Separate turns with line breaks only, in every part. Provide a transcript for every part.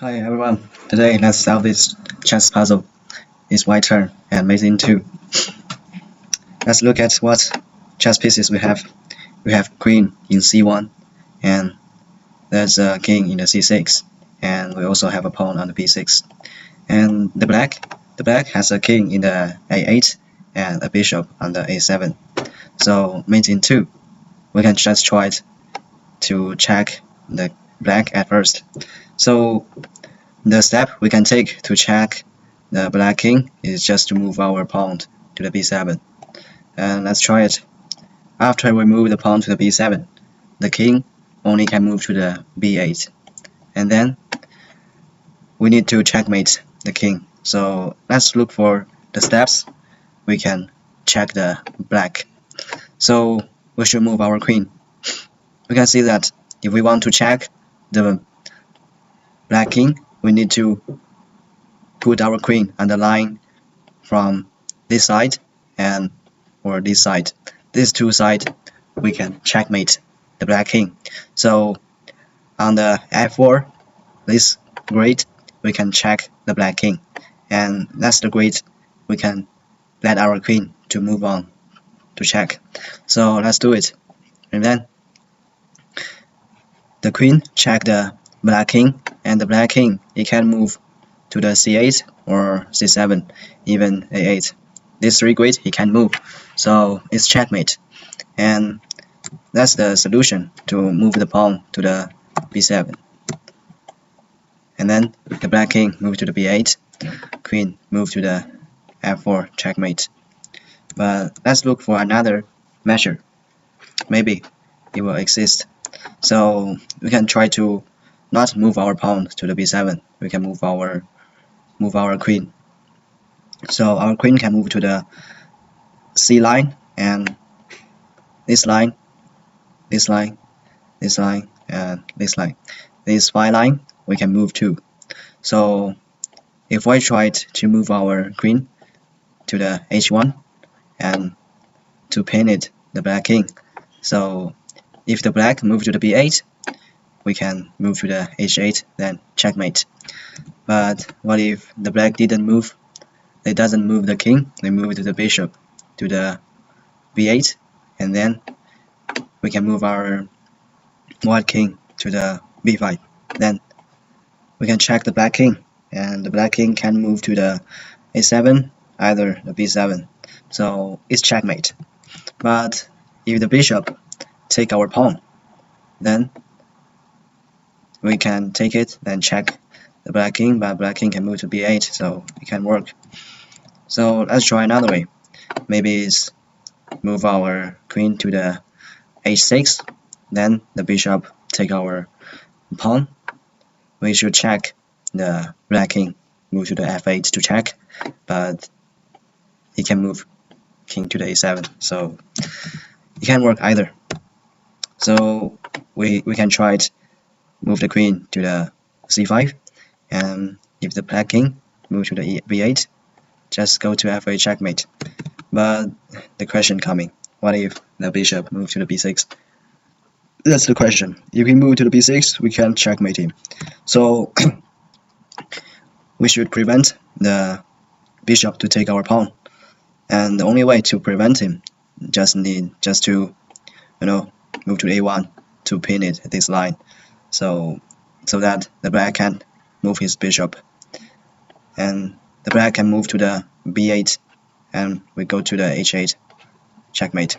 Hi everyone, today let's solve this chess puzzle. It's my turn and mate in 2. Let's look at what chess pieces we have. We have queen in c1 and there's a king in the c6 and we also have a pawn on the b6. And the black has a king in the a8 and a bishop on the a7. So mate in 2, we can just try to check the black at first. So the step we can take to check the black king is just to move our pawn to the b7. And let's try it. After we move the pawn to the b7, the king only can move to the b8. And then we need to checkmate the king. So let's look for the steps we can check the black. So we should move our queen. We can see that if we want to check the black king, we need to put our queen on the line from this side and or this side. These two sides we can checkmate the black king. So on the f4, this grid we can check the black king, and that's the grid we can let our queen to move on to check. So let's do it. And then the queen check the black king, and the black king it can move to the c8 or c7, even a8. These three grids he can move, so it's checkmate. And that's the solution to move the pawn to the b7. And then the black king move to the b8, queen move to the f4, checkmate. But let's look for another measure. Maybe it will exist. So we can try to not move our pawn to the b7. We can move our queen. So our queen can move to the c line, and this line, this line, this line, and this line. This phi line we can move to. So if I tried to move our queen to the h1 and to pin it the black king, so if the black move to the b8, we can move to the h8, then checkmate. But what if the black didn't move? They doesn't move the king, they move to the bishop to the b8, and then we can move our white king to the b5. Then we can check the black king, and the black king can move to the a7, either the b7. So it's checkmate. But if the bishop take our pawn, then we can take it, then check the black king, but black king can move to b8, so it can work. So let's try another way. Maybe it's move our queen to the h6, then the bishop take our pawn. We should check the black king move to the f8 to check, but he can move king to the a7, so it can work either. So we can try it. Move the queen to the c5, and if the black king move to the b8, just go to f8 checkmate. But the question coming, what if the bishop move to the b6? That's the question. If he move to the b6, we can checkmate him. So we should prevent the bishop to take our pawn, and the only way to prevent him just to move to a1 to pin it at this line, so that the black can move his bishop, and the black can move to the b8, and we go to the h8 checkmate.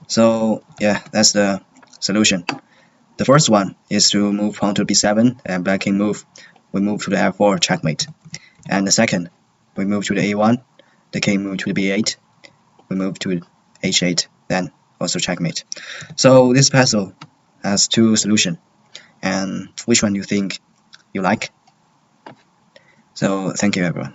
So yeah, that's the solution. The first one is to move pawn to b7 and black king move. We move to the f4 checkmate. And the second, we move to the a1, the king move to the b8, we move to h8, then also checkmate. So this puzzle has two solutions, and which one you think you like? So thank you everyone.